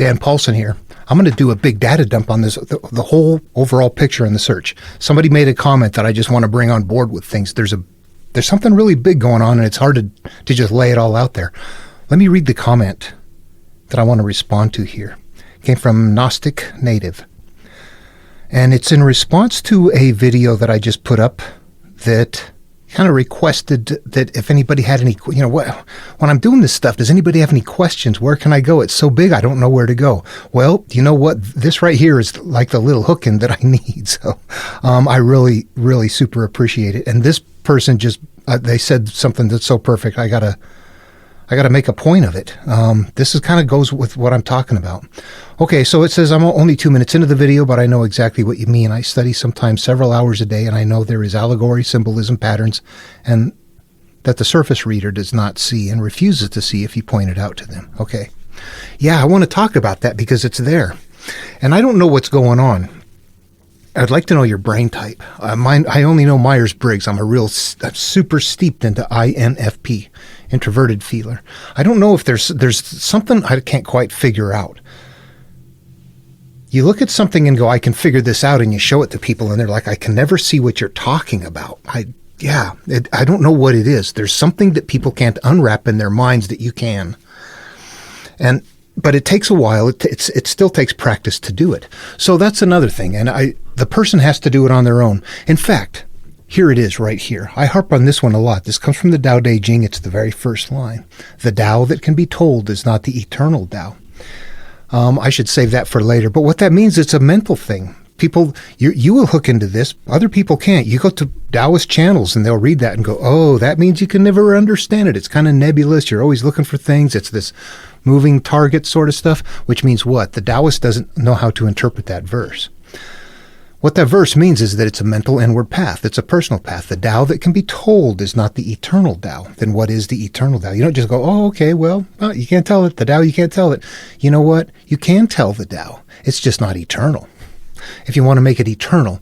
Dan Paulson here. I'm going to do a big data dump on this, the whole overall picture in the search. Somebody made a comment that I just want to bring on board with things. There's something really big going on, and it's hard to just lay it all out there. Let me read the comment that I want to respond to here. It came from Gnostic Native. And it's in response to a video that I just put up that kind of requested that if anybody had any, when I'm doing this stuff, does anybody have any questions? Where can I go? It's so big, I don't know where to go. Well, you know what? This right here is like the little hook in that I need. So I really, really super appreciate it. And this person just, they said something that's so perfect. I gotta make a point of it. This is kind of goes with what I'm talking about. Okay, so it says, I'm only 2 minutes into the video, but I know exactly what you mean. I study sometimes several hours a day, and I know there is allegory, symbolism, patterns, and that the surface reader does not see and refuses to see if you point it out to them. Okay. Yeah, I want to talk about that because it's there. And I don't know what's going on. I'd like to know your brain type. I only know Myers-Briggs. I'm super steeped into INFP, introverted feeler. I don't know if there's something I can't quite figure out. You look at something and go, I can figure this out, and you show it to people, and they're like, I can never see what you're talking about. I don't know what it is. There's something that people can't unwrap in their minds that you can. But it takes a while. It still takes practice to do it. So that's another thing. And the person has to do it on their own. In fact, here it is right here. I harp on this one a lot. This comes from the Tao Te Ching. It's the very first line. The Tao that can be told is not the eternal Tao. I should save that for later. But what that means, it's a mental thing. People, you will hook into this. Other people can't. You go to Taoist channels and they'll read that and go, oh, that means you can never understand it. It's kind of nebulous. You're always looking for things. It's this moving target sort of stuff, which means what? The Taoist doesn't know how to interpret that verse. What that verse means is that it's a mental inward path. It's a personal path. The Tao that can be told is not the eternal Tao. Then what is the eternal Tao? You don't just go, oh, okay, well, you can't tell it. The Tao, you can't tell it. You know what? You can tell the Tao. It's just not eternal. If you want to make it eternal,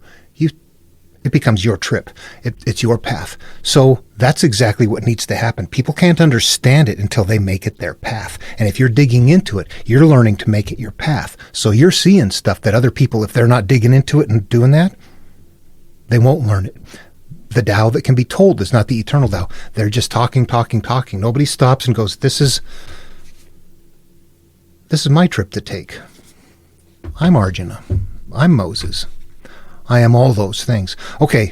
it becomes your trip. It's your path. So that's exactly what needs to happen. People can't understand it until they make it their path. And if you're digging into it, you're learning to make it your path. So you're seeing stuff that other people, if they're not digging into it and doing that, they won't learn it. The Tao that can be told is not the eternal Tao. They're just talking. Nobody stops and goes, this is my trip to take. I'm Arjuna. I'm Moses. I am all those things. Okay,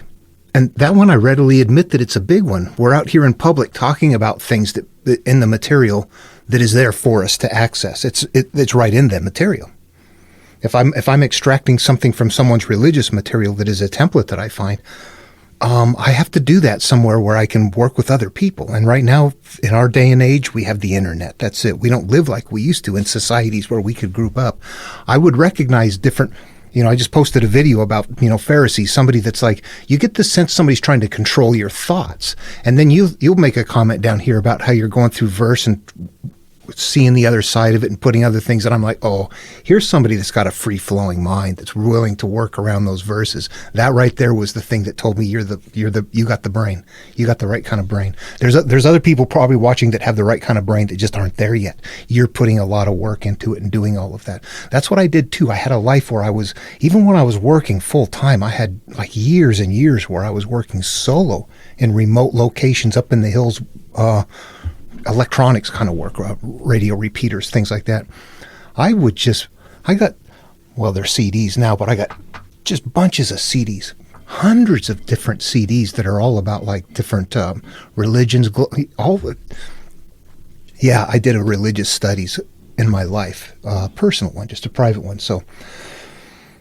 and that one I readily admit that it's a big one. We're out here in public talking about things that in the material that is there for us to access. It's right in the material. If I'm extracting something from someone's religious material that is a template that I find, I have to do that somewhere where I can work with other people. And right now, in our day and age, we have the internet. That's it. We don't live like we used to in societies where we could group up. I would recognize different. I just posted a video about, Pharisees, somebody that's like, you get the sense somebody's trying to control your thoughts. And then you'll make a comment down here about how you're going through verse and seeing the other side of it and putting other things. And I'm like, oh, here's somebody that's got a free-flowing mind that's willing to work around those verses. That right there was the thing that told me you got the brain. You got the right kind of brain. There's other people probably watching that have the right kind of brain that just aren't there yet. You're putting a lot of work into it and doing all of that. That's what I did too. I had a life where even when I was working full time, I had like years and years where I was working solo in remote locations up in the hills, electronics kind of work, radio repeaters, things like that. They're CDs now, but I got just bunches of CDs, hundreds of different CDs that are all about like different religions. Yeah, I did a religious studies in my life, personal one, just a private one. So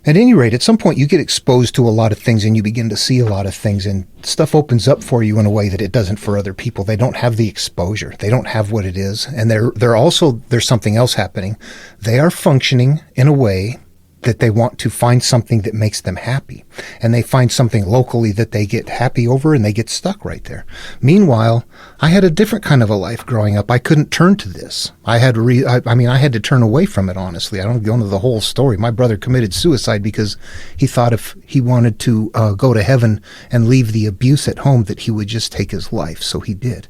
at any rate, at some point you get exposed to a lot of things and you begin to see a lot of things, and stuff opens up for you in a way that it doesn't for other people. They don't have the exposure. They don't have what it is. And there's something else happening. They are functioning in a way that they want to find something that makes them happy. And they find something locally that they get happy over, and they get stuck right there. Meanwhile, I had a different kind of a life growing up. I couldn't turn to this. I had to turn away from it, honestly. I don't go into the whole story. My brother committed suicide because he thought if he wanted to go to heaven and leave the abuse at home, that he would just take his life. So he did.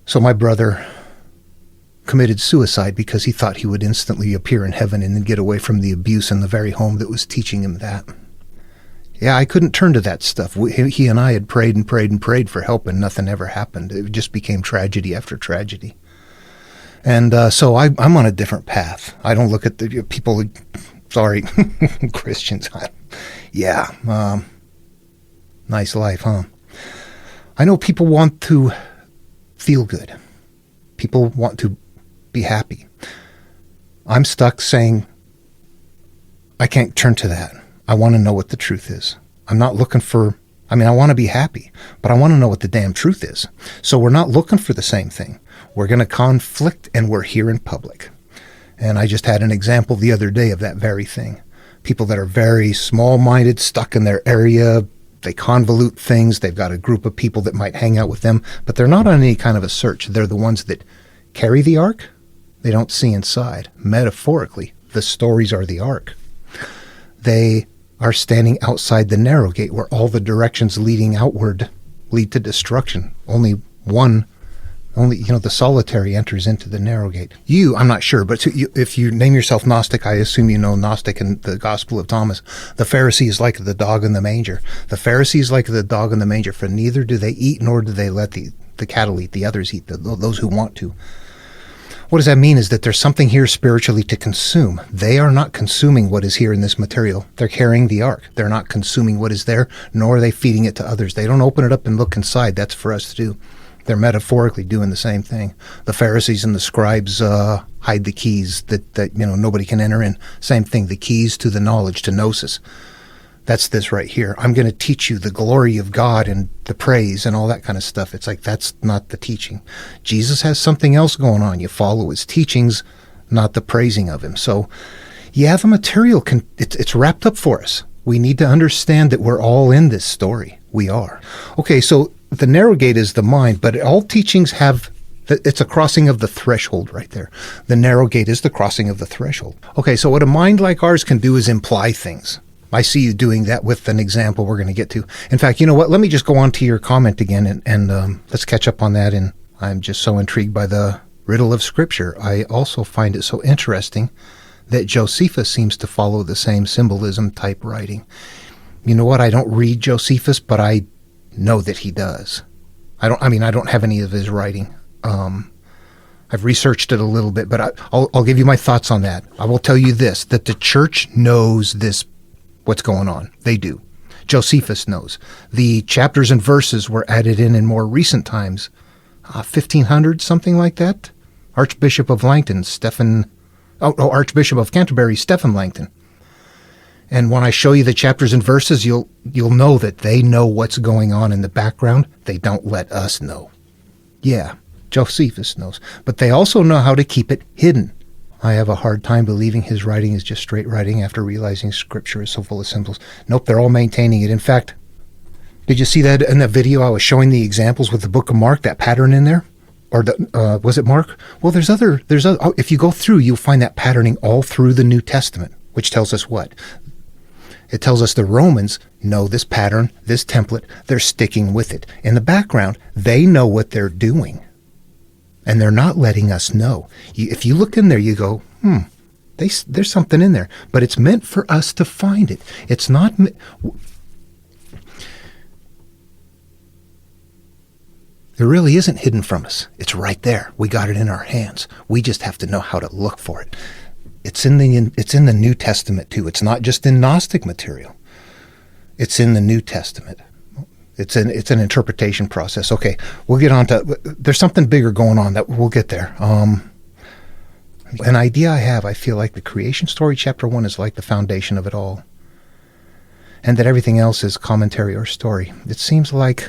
So my brother committed suicide because he thought he would instantly appear in heaven and then get away from the abuse in the very home that was teaching him that. Yeah, I couldn't turn to that stuff. He and I had prayed and prayed and prayed for help, and nothing ever happened. It just became tragedy after tragedy. And so I'm on a different path. I don't look at the people, sorry, Christians. Nice life, huh? I know people want to feel good. People want to be happy. I'm stuck saying, I can't turn to that. I want to know what the truth is. I'm not looking for, I want to be happy, but I want to know what the damn truth is. So we're not looking for the same thing. We're going to conflict, and we're here in public. And I just had an example the other day of that very thing. People that are very small-minded, stuck in their area, they convolute things. They've got a group of people that might hang out with them, but they're not on any kind of a search. They're the ones that carry the ark. They don't see inside. Metaphorically, the stories are the ark. They are standing outside the narrow gate where all the directions leading outward lead to destruction. Only the solitary enters into the narrow gate. I'm not sure, but if you name yourself Gnostic, I assume you know Gnostic and the Gospel of Thomas. The Pharisee is like the dog in the manger. The Pharisee is like the dog in the manger, for neither do they eat nor do they let the cattle eat. The others eat, those who want to. What does that mean is that there's something here spiritually to consume. They are not consuming what is here in this material. They're carrying the ark. They're not consuming what is there, nor are they feeding it to others. They don't open it up and look inside. That's for us to do. They're metaphorically doing the same thing. The Pharisees and the scribes hide the keys that nobody can enter in. Same thing, the keys to the knowledge, to gnosis. That's this right here. I'm going to teach you the glory of God and the praise and all that kind of stuff. It's like, that's not the teaching. Jesus has something else going on. You follow his teachings, not the praising of him. So, yeah, the material, it's wrapped up for us. We need to understand that we're all in this story. We are. Okay, so the narrow gate is the mind, but all teachings it's a crossing of the threshold right there. The narrow gate is the crossing of the threshold. Okay, so what a mind like ours can do is imply things. I see you doing that with an example we're going to get to. In fact, you know what? Let me just go on to your comment again, and let's catch up on that. And I'm just so intrigued by the riddle of Scripture. I also find it so interesting that Josephus seems to follow the same symbolism type writing. You know what? I don't read Josephus, but I know that he does. I don't have any of his writing. I've researched it a little bit, but I'll give you my thoughts on that. I will tell you this, that the church knows this, what's going on. They do. Josephus knows. The chapters and verses were added in more recent times, 1500, something like that. Archbishop of Langton, Archbishop of Canterbury, Stephen Langton. And when I show you the chapters and verses, you'll know that they know what's going on in the background. They don't let us know. Yeah, Josephus knows. But they also know how to keep it hidden. I have a hard time believing his writing is just straight writing after realizing Scripture is so full of symbols. Nope, they're all maintaining it. In fact, did you see that in the video I was showing the examples with the book of Mark, that pattern in there? Or was it Mark? Well, there's other, if you go through, you'll find that patterning all through the New Testament, which tells us what? It tells us the Romans know this pattern, this template, they're sticking with it. In the background, they know what they're doing. And they're not letting us know. If you look in there, you go, there's something in there. But it's meant for us to find it. It's not... It really isn't hidden from us. It's right there. We got it in our hands. We just have to know how to look for it. It's in the New Testament too. It's not just in Gnostic material. It's in the New Testament. It's an interpretation process. Okay, we'll get on to... There's something bigger going on that we'll get there. An idea I feel like the creation story, chapter 1, is like the foundation of it all. And that everything else is commentary or story. It seems like...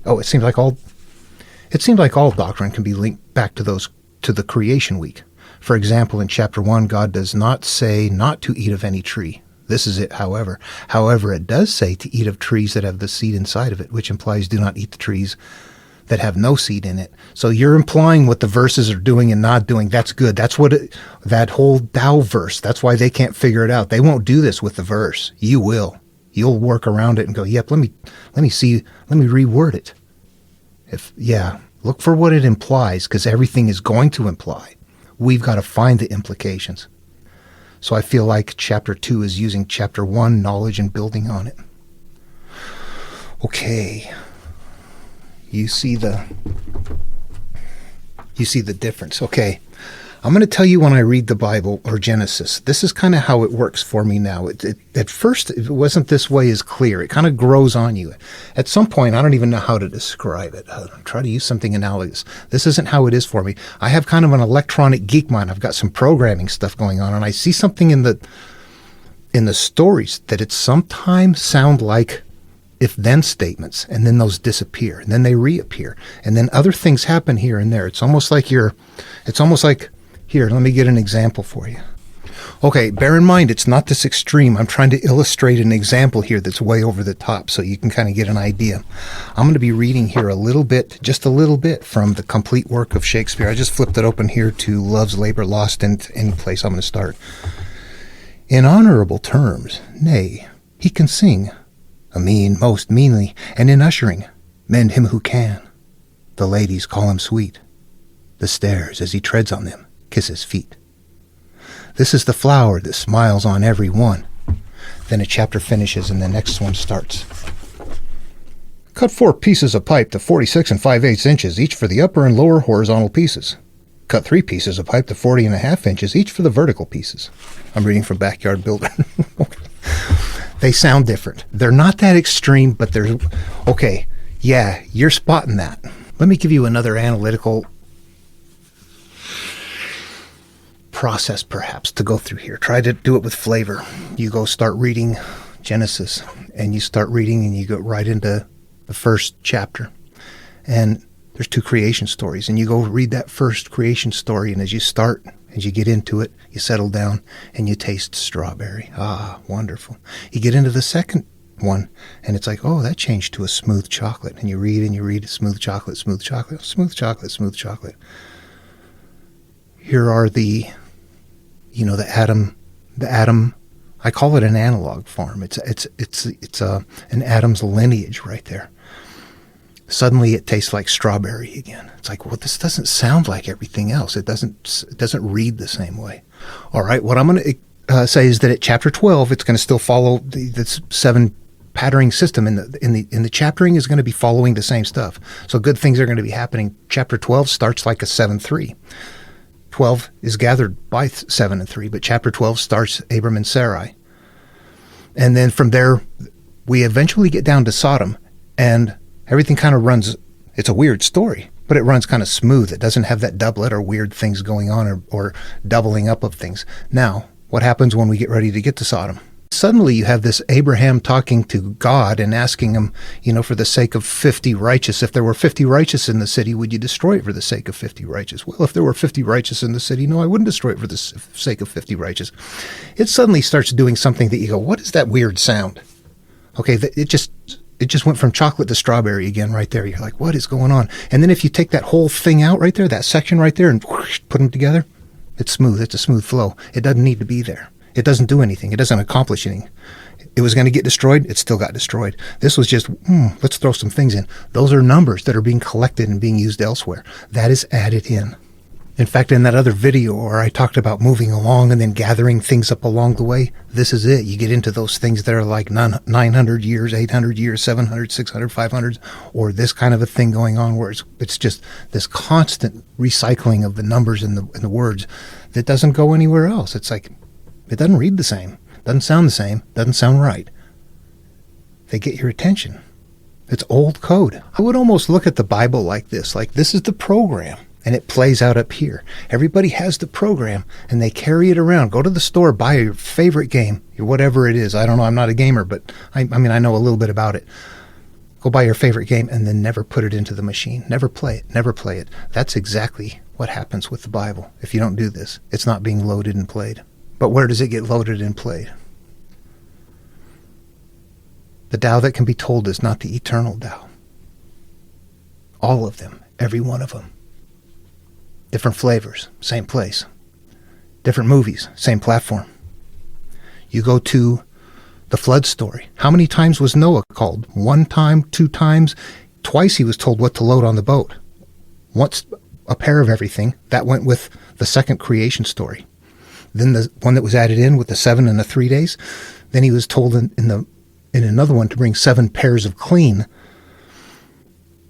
it seems like all doctrine can be linked back to the creation week. For example, in chapter 1, God does not say not to eat of any tree. This is it, however. However, it does say to eat of trees that have the seed inside of it, which implies do not eat the trees that have no seed in it. So you're implying what the verses are doing and not doing. That's good. That's what that whole Tao verse, that's why they can't figure it out. They won't do this with the verse. You will. You'll work around it and go, yep, let me reword it. Look for what it implies, because everything is going to imply. We've got to find the implications. So I feel like chapter 2 is using chapter 1, knowledge, and building on it. Okay. You see the difference. Okay. I'm going to tell you when I read the Bible or Genesis. This is kind of how it works for me now. At first, it wasn't this way as clear. It kind of grows on you. At some point, I don't even know how to describe it. I'll try to use something analogous. This isn't how it is for me. I have kind of an electronic geek mind. I've got some programming stuff going on, and I see something in the stories that it sometimes sound like if-then statements, and then those disappear, and then they reappear, and then other things happen here and there. It's almost like here, let me get an example for you. Okay, bear in mind, it's not this extreme. I'm trying to illustrate an example here that's way over the top so you can kind of get an idea. I'm going to be reading here just a little bit from the complete work of Shakespeare. I just flipped it open here to Love's Labor Lost in any place I'm going to start. In honorable terms, nay, he can sing, a mean most meanly, and in ushering, mend him who can. The ladies call him sweet. The stairs, as he treads on them, kiss his feet. This is the flower that smiles on every one. Then a chapter finishes and the next one starts. Cut 4 pieces of pipe to 46 5/8 inches, each for the upper and lower horizontal pieces. Cut 3 pieces of pipe to 40 1/2 inches, each for the vertical pieces. I'm reading from Backyard Builder. They sound different. They're not that extreme, but they're... Okay, yeah, you're spotting that. Let me give you another analytical process, perhaps, to go through here. Try to do it with flavor. You go start reading Genesis, and you start reading, and you go right into the first chapter. And there's 2 creation stories, and you go read that first creation story, and as you get into it, you settle down, and you taste strawberry. Ah, wonderful. You get into the second one, and it's like, oh, that changed to a smooth chocolate. And you read smooth chocolate, smooth chocolate, smooth chocolate, smooth chocolate. Here are the atom, I call it an analog form. It's an atom's lineage right there. Suddenly it tastes like strawberry again. It's like, well, this doesn't sound like everything else. It doesn't read the same way. All right, what I'm going to say is that at chapter 12, it's going to still follow the 7 patterning system. In the chaptering is going to be following the same stuff. So good things are going to be happening. Chapter 12 starts like a 7-3. 12 is gathered by 7 and 3, but chapter 12 starts Abram and Sarai. And then from there, we eventually get down to Sodom, and everything kind of runs. It's a weird story, but it runs kind of smooth. It doesn't have that doublet or weird things going on or doubling up of things. Now, what happens when we get ready to get to Sodom? Suddenly you have this Abraham talking to God and asking him, for the sake of 50 righteous, if there were 50 righteous in the city, would you destroy it for the sake of 50 righteous? Well, if there were 50 righteous in the city, no, I wouldn't destroy it for the sake of 50 righteous. It suddenly starts doing something that you go, what is that weird sound? Okay, it just went from chocolate to strawberry again right there. You're like, what is going on? And then if you take that whole thing out right there, that section right there, and whoosh, put them together, it's smooth. It's a smooth flow. It doesn't need to be there. It doesn't do anything. It doesn't accomplish anything. It was going to get destroyed. It still got destroyed. This was just, let's throw some things in. Those are numbers that are being collected and being used elsewhere. That is added in. In fact, in that other video where I talked about moving along and then gathering things up along the way, this is it. You get into those things that are like 900 years, 800 years, 700, 600, 500, or this kind of a thing going on where it's just this constant recycling of the numbers and the words that doesn't go anywhere else. It's like, it doesn't read the same, doesn't sound the same, doesn't sound right. They get your attention. It's old code. I would almost look at the Bible like this is the program, and it plays out up here. Everybody has the program, and they carry it around. Go to the store, buy your favorite game, your whatever it is. I don't know, I'm not a gamer, but I know a little bit about it. Go buy your favorite game, and then never put it into the machine. Never play it. That's exactly what happens with the Bible. If you don't do this, it's not being loaded and played. But where does it get loaded and played? The Tao that can be told is not the eternal Tao. All of them, every one of them. Different flavors, same place. Different movies, same platform. You go to the flood story. How many times was Noah called? 1 time, 2 times? Twice he was told what to load on the boat. once a pair of everything. That went with the second creation story. Then the one that was added in with the 7 and the 3 days. Then he was told in another one to bring 7 pairs of clean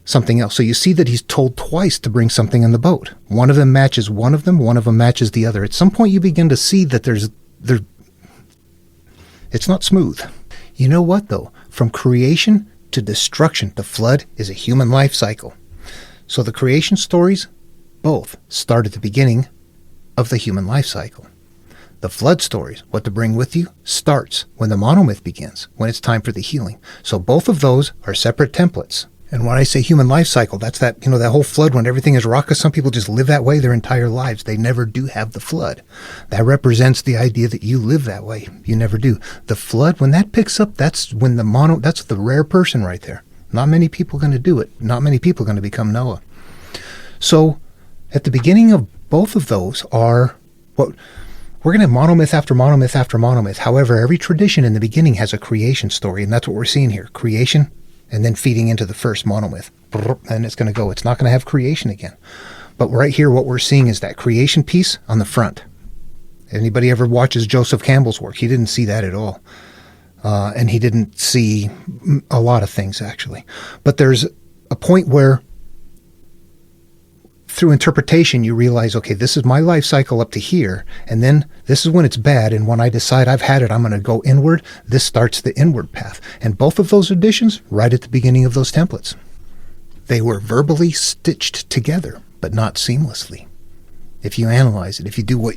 something else. So you see that he's told twice to bring something in the boat. One of them matches one of them matches the other. At some point you begin to see that it's not smooth. You know what though? From creation to destruction, the flood is a human life cycle. So the creation stories both start at the beginning of the human life cycle. The flood stories, what to bring with you, starts when the monomyth begins, when it's time for the healing. So both of those are separate templates. And when I say human life cycle, that's that, that whole flood when everything is raucous. Some people just live that way their entire lives. They never do have the flood. That represents the idea that you live that way. You never do. The flood, when that picks up, that's when that's the rare person right there. Not many people are going to do it. Not many people are going to become Noah. So at the beginning of both of those are what we're going to have monomyth after monomyth after monomyth. However, every tradition in the beginning has a creation story, and that's what we're seeing here. Creation, and then feeding into the first monomyth. And it's going to go. It's not going to have creation again. But right here, what we're seeing is that creation piece on the front. Anybody ever watches Joseph Campbell's work? He didn't see that at all. And he didn't see a lot of things, actually. But there's a point where through interpretation, you realize, okay, this is my life cycle up to here, and then this is when it's bad, and when I decide I've had it, I'm going to go inward. This starts the inward path. And both of those additions, right at the beginning of those templates. They were verbally stitched together, but not seamlessly. If you analyze it, if you do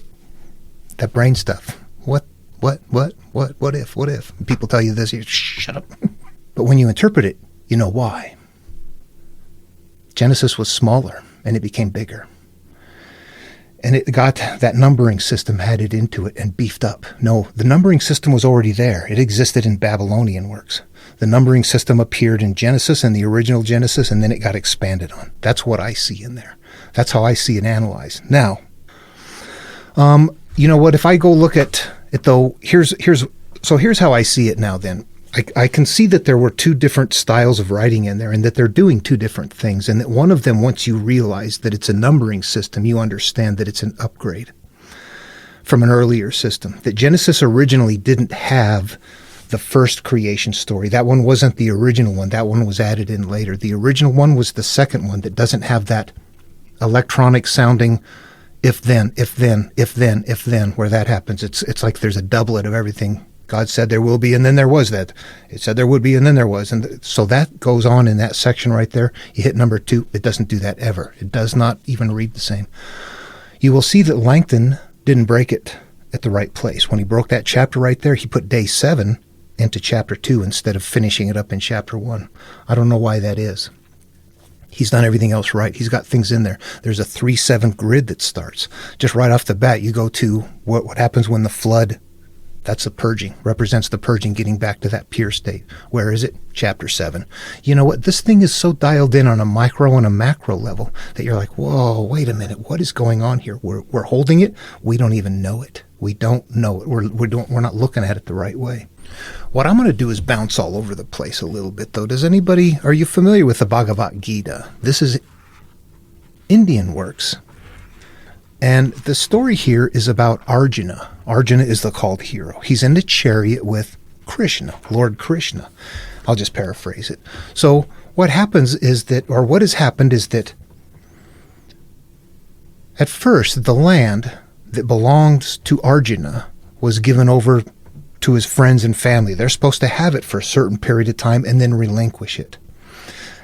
that brain stuff, what if? People tell you this, you shut up. But when you interpret it, you know why. Genesis was smaller, and it became bigger. And it got that numbering system added into it and beefed up. No, the numbering system was already there. It existed in Babylonian works. The numbering system appeared in Genesis and the original Genesis, and then it got expanded on. That's what I see in there. That's how I see it analyzed. Now, you know what? If I go look at it, though, here's how I see it now then. I can see that there were 2 different styles of writing in there and that they're doing 2 different things, and that one of them, once you realize that it's a numbering system, you understand that it's an upgrade from an earlier system. That Genesis originally didn't have the first creation story. That one wasn't the original one. That one was added in later. The original one was the second one that doesn't have that electronic sounding if then, where that happens. It's like there's a doublet of everything. God said there will be, and then there was that. It said there would be, and then there was. And so that goes on in that section right there. You hit number 2. It doesn't do that ever. It does not even read the same. You will see that Langton didn't break it at the right place. When he broke that chapter right there, he put day 7 into chapter 2 instead of finishing it up in chapter 1. I don't know why that is. He's done everything else right. He's got things in there. There's a 3-7 grid that starts. Just right off the bat, you go to what happens when the flood. That's the purging, represents the purging, getting back to that pure state. Where is it? Chapter 7. You know what? This thing is so dialed in on a micro and a macro level that you're like, whoa, wait a minute. What is going on here? We're holding it. We don't even know it. We don't know it. We're not looking at it the right way. What I'm going to do is bounce all over the place a little bit, though. Are you familiar with the Bhagavad Gita? This is Indian works. And the story here is about Arjuna. Arjuna is the called hero. He's in the chariot with Krishna, Lord Krishna. I'll just paraphrase it. So what happens is that, or what has happened is that at first the land that belongs to Arjuna was given over to his friends and family. They're supposed to have it for a certain period of time and then relinquish it.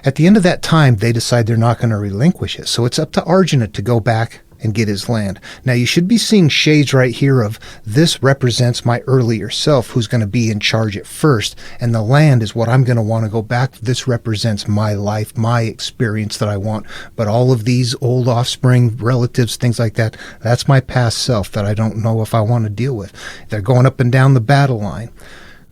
At the end of that time, they decide they're not going to relinquish it. So it's up to Arjuna to go back and get his land. Now, you should be seeing shades right here of this represents my earlier self who's going to be in charge at first, and the land is what I'm going to want to go back. This represents my life, my experience that I want. But all of these old offspring, relatives, things like that, that's my past self that I don't know if I want to deal with. They're going up and down the battle line.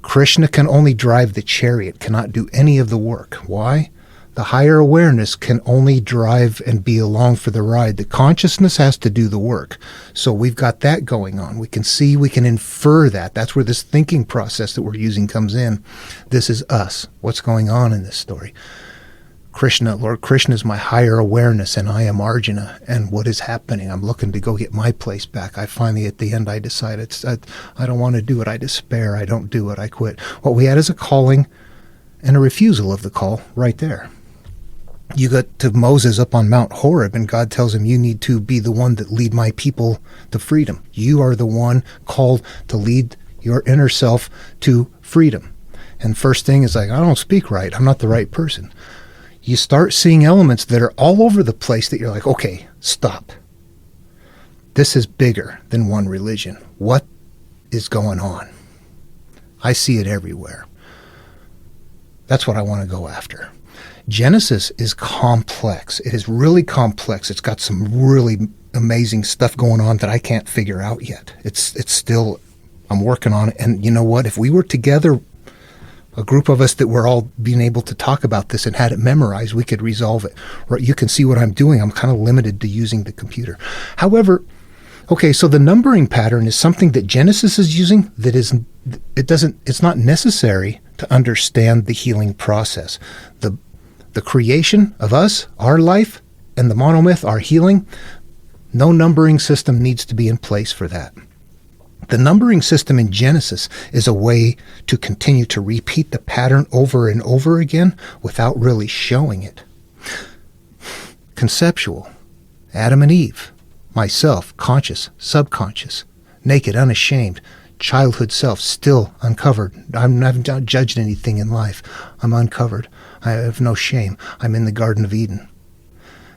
Krishna can only drive the chariot, cannot do any of the work. Why? The higher awareness can only drive and be along for the ride. The consciousness has to do the work. So we've got that going on. We can see, we can infer that. That's where this thinking process that we're using comes in. This is us. What's going on in this story? Krishna, Lord Krishna is my higher awareness, and I am Arjuna. And what is happening? I'm looking to go get my place back. I finally, at the end, I decide I don't want to do it. I despair. I don't do it. I quit. What we had is a calling and a refusal of the call right there. You got to Moses up on Mount Horeb, and God tells him, you need to be the one that lead my people to freedom. You are the one called to lead your inner self to freedom. And first thing is like, I don't speak right. I'm not the right person. You start seeing elements that are all over the place that you're like, okay, stop. This is bigger than one religion. What is going on? I see it everywhere. That's what I want to go after. Genesis is complex. It is really complex. It's got some really amazing stuff going on that I can't figure out yet. It's still, I'm working on it. And you know what? If we were together, a group of us that were all being able to talk about this and had it memorized, we could resolve it. Right? You can see what I'm doing. I'm kind of limited to using the computer. However, okay, so the numbering pattern is something that Genesis is using that it's not necessary to understand the healing process. The creation of us, our life, and the monomyth, our healing, no numbering system needs to be in place for that. The numbering system in Genesis is a way to continue to repeat the pattern over and over again without really showing it. Conceptual, Adam and Eve, myself, conscious, subconscious, naked, unashamed, childhood self, still uncovered. I haven't judged anything in life. I'm uncovered. I have no shame. I'm in the Garden of Eden.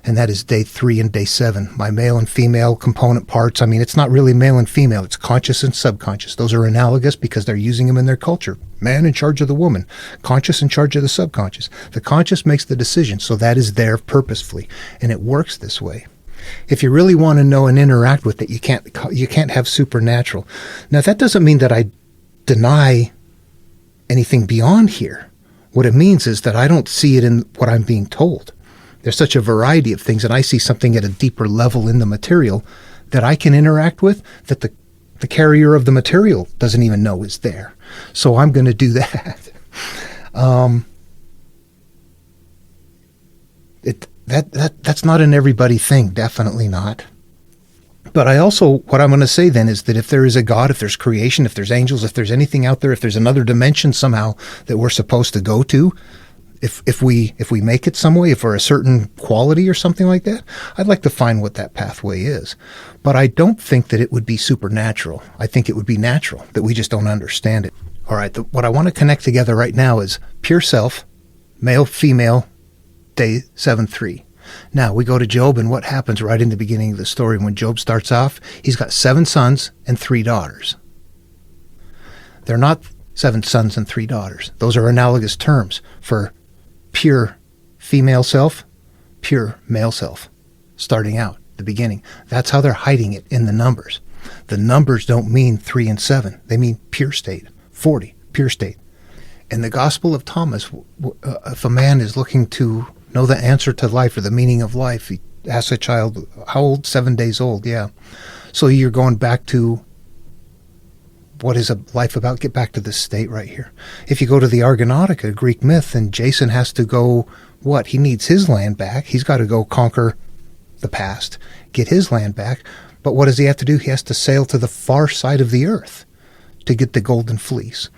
And that is day 3 and day 7. My male and female component parts, I mean, it's not really male and female. It's conscious and subconscious. Those are analogous because they're using them in their culture. Man in charge of the woman. Conscious in charge of the subconscious. The conscious makes the decision, so that is there purposefully. And it works this way. If you really want to know and interact with it, you can't have supernatural. Now, that doesn't mean that I deny anything beyond here. What it means is that I don't see it in what I'm being told. There's such a variety of things, and I see something at a deeper level in the material that I can interact with that the carrier of the material doesn't even know is there. So I'm going to do that. That's not an everybody thing, definitely not. But what I'm going to say then is that if there is a God, if there's creation, if there's angels, if there's anything out there, if there's another dimension somehow that we're supposed to go to, if we make it some way, if we're a certain quality or something like that, I'd like to find what that pathway is. But I don't think that it would be supernatural. I think it would be natural, that we just don't understand it. All right, what I want to connect together right now is pure self, male, female, day 7-3. Now, we go to Job, and what happens right in the beginning of the story when Job starts off? He's got 7 sons and 3 daughters. They're not 7 sons and 3 daughters. Those are analogous terms for pure female self, pure male self, starting out, the beginning. That's how they're hiding it in the numbers. The numbers don't mean 3 and 7. They mean pure state, 40, pure state. In the Gospel of Thomas, if a man is looking to know the answer to life or the meaning of life, he asks a child, how old? 7 days old, yeah. So you're going back to, what is a life about? Get back to this state right here. If you go to the Argonautica, Greek myth, then Jason has to go, what? He needs his land back. He's got to go conquer the past, get his land back. But what does he have to do? He has to sail to the far side of the earth to get the golden fleece.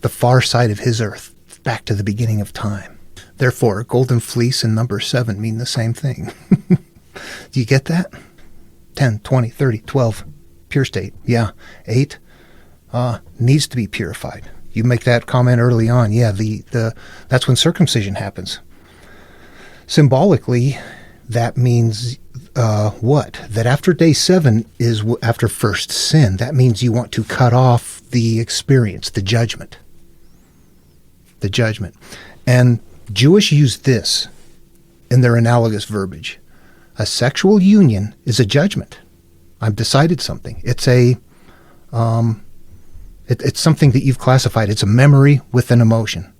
The far side of his earth, back to the beginning of time. Therefore, golden fleece and number 7 mean the same thing. Do you get that? 10, 20, 30, 12, pure state. Yeah. 8 needs to be purified. You make that comment early on. Yeah, that's when circumcision happens. Symbolically, that means what? That after day 7 is after first sin. That means you want to cut off the experience, the judgment. The judgment. And Jewish use this in their analogous verbiage. A sexual union is a judgment. I've decided something. It's it's something that you've classified. It's a memory with an emotion.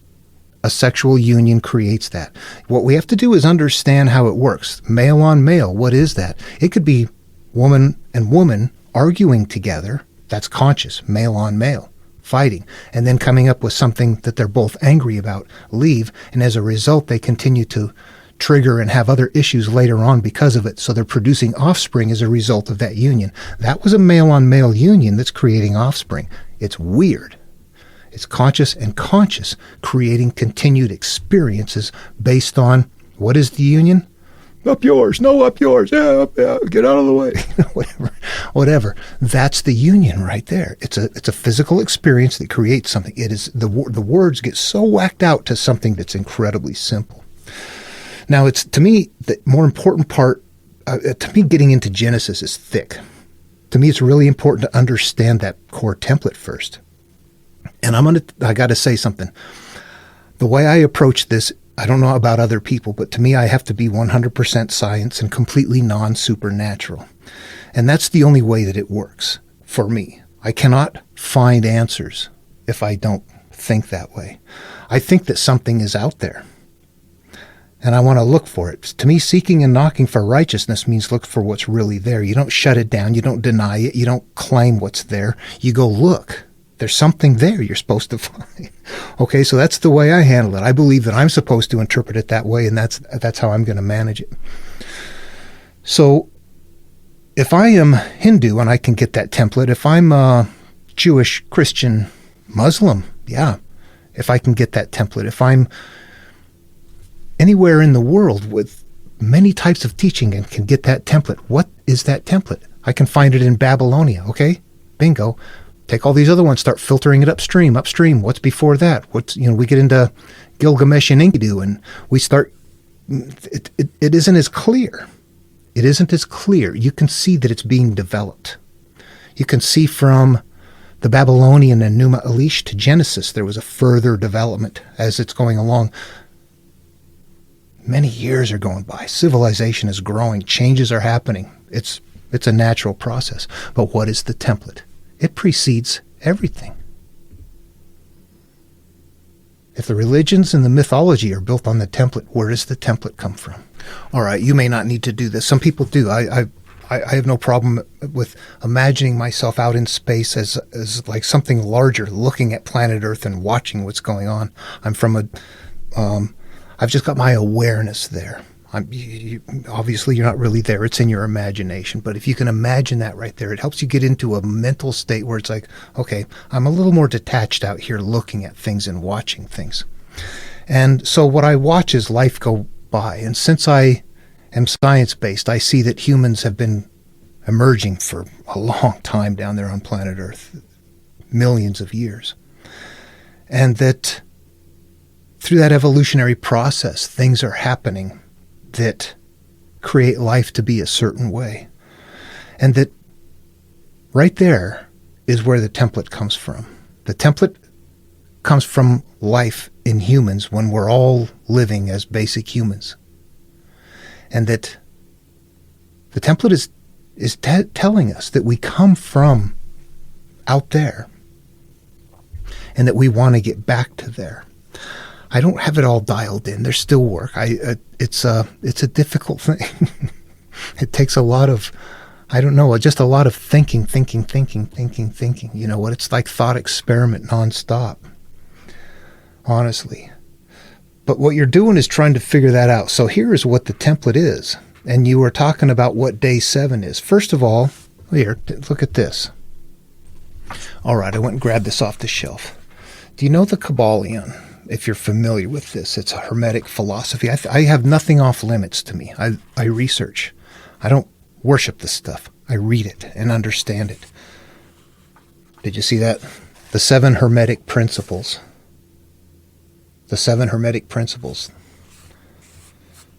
A sexual union creates that. What we have to do is understand how it works. Male on male, what is that? It could be woman and woman arguing together. That's conscious, male on male, fighting, and then coming up with something that they're both angry about, leave, and as a result, they continue to trigger and have other issues later on because of it. So they're producing offspring as a result of that union. That was a male-on-male union that's creating offspring. It's weird. It's conscious and conscious, creating continued experiences based on, what is the union? Up yours, no, up yours, yeah, up, yeah, get out of the way, whatever. That's the union right there. It's a physical experience that creates something. It is the words get so whacked out to something that's incredibly simple. Now, it's, to me, the more important part. To me, getting into Genesis is thick. To me, it's really important to understand that core template first. And I got to say something. The way I approach this, I don't know about other people, but to me, I have to be 100% science and completely non-supernatural. And that's the only way that it works for me. I cannot find answers if I don't think that way. I think that something is out there, and I want to look for it. To me, seeking and knocking for righteousness means look for what's really there. You don't shut it down. You don't deny it. You don't claim what's there. You go look. There's something there you're supposed to find. Okay, so that's the way I handle it. I believe that I'm supposed to interpret it that way, and that's how I'm going to manage it. So if I am Hindu and I can get that template, if I'm a Jewish, Christian, Muslim, yeah, if I can get that template, if I'm anywhere in the world with many types of teaching and can get that template, what is that template? I can find it in Babylonia, okay? Bingo. Take all these other ones, start filtering it upstream. What's before that? We get into Gilgamesh and Enkidu, and we start, it isn't as clear. It isn't as clear. You can see that it's being developed. You can see from the Babylonian and Numa Elish to Genesis, there was a further development as it's going along. Many years are going by. Civilization is growing. Changes are happening. It's a natural process. But what is the template? It precedes everything. If the religions and the mythology are built on the template, where does the template come from? All right, you may not need to do this. Some people do. I have no problem with imagining myself out in space as like something larger, looking at planet Earth and watching what's going on. I've just got my awareness there. Obviously, you're not really there. It's in your imagination. But if you can imagine that right there, it helps you get into a mental state where it's like, okay, I'm a little more detached out here looking at things and watching things. And so what I watch is life go by. And since I am science-based, I see that humans have been emerging for a long time down there on planet Earth, millions of years. And that through that evolutionary process, things are happening that create life to be a certain way. And that right there is where the template comes from. The template comes from life in humans when we're all living as basic humans. And that the template is telling us that we come from out there and that we want to get back to there. I don't have it all dialed in. There's still work. It's a difficult thing. It takes a lot of, just a lot of thinking. You know what? It's like thought experiment nonstop, honestly. But what you're doing is trying to figure that out. So here is what the template is. And you were talking about what day 7 is. First of all, here, look at this. All right, I went and grabbed this off the shelf. Do you know the Kabbalion? If you're familiar with this, it's a Hermetic philosophy. I have nothing off limits to me. I research. I don't worship this stuff. I read it and understand it. Did you see that? The 7 Hermetic principles. The 7 Hermetic principles.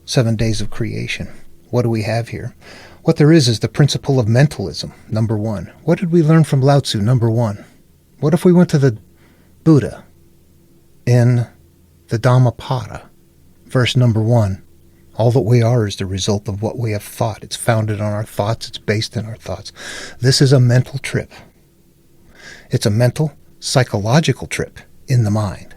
7 days of creation. What do we have here? What there is the principle of mentalism, number 1. What did we learn from Lao Tzu, number 1? What if we went to the Buddha in the Dhammapada, verse number 1? All that we are is the result of what we have thought. It's founded on our thoughts. It's based in our thoughts. This is a mental trip. It's a mental, psychological trip in the mind.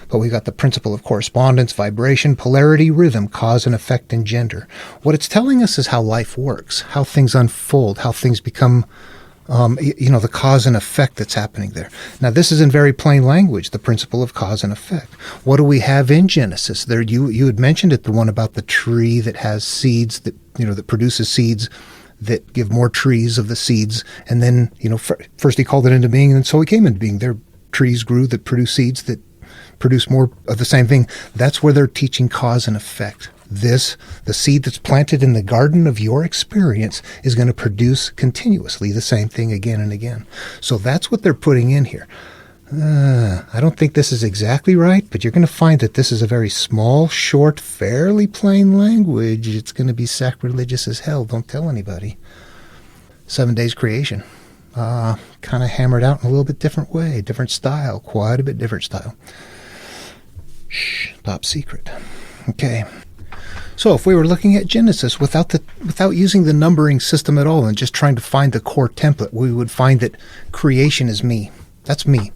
But we got the principle of correspondence, vibration, polarity, rhythm, cause and effect, and gender. What it's telling us is how life works, how things unfold, how things become The cause and effect that's happening there. Now, this is in very plain language, the principle of cause and effect. What do we have in Genesis? There, you had mentioned it, the one about the tree that has seeds that produces seeds that give more trees of the seeds. And then, first he called it into being, and so it came into being. There trees grew that produce seeds that produce more of the same thing. That's where they're teaching cause and effect. The seed that's planted in the garden of your experience is going to produce continuously the same thing again and again. So that's what they're putting in here. I don't think this is exactly right, but you're going to find that this is a very small, short, fairly plain language. It's going to be sacrilegious as hell. Don't tell anybody. 7 days creation. Kind of hammered out in a little bit different way, different style, quite a bit different style. Shh, top secret. Okay. So if we were looking at Genesis without using the numbering system at all and just trying to find the core template, we would find that creation is me. That's me.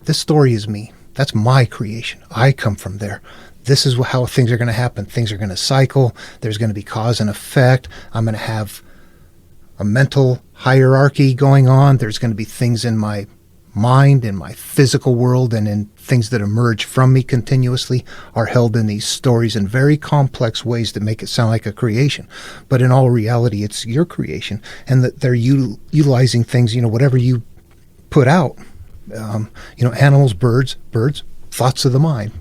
This story is me. That's my creation. I come from there. This is how things are going to happen. Things are going to cycle. There's going to be cause and effect. I'm going to have a mental hierarchy going on. There's going to be things in my mind, in my physical world, and in things that emerge from me continuously are held in these stories in very complex ways that make it sound like a creation. But in all reality, it's your creation, and that they're utilizing things, whatever you put out, animals, birds, thoughts of the mind,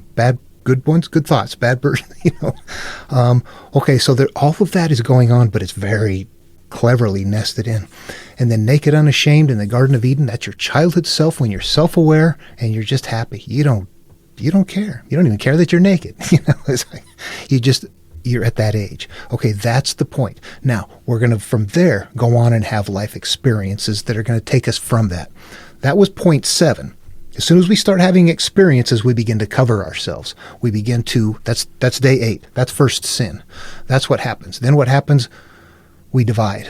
good ones, good thoughts, bad birds, Okay, so all of that is going on, but it's very cleverly nested in. And then naked, unashamed in the Garden of Eden, that's your childhood self when you're self-aware and you're just happy. You don't care. You don't even care that you're naked. It's like you're at that age. Okay, that's the point. Now, we're going to, from there, go on and have life experiences that are going to take us from that. That was point 7. As soon as we start having experiences, we begin to cover ourselves. We begin to, that's day 8. That's first sin. That's what happens. Then what happens? We divide.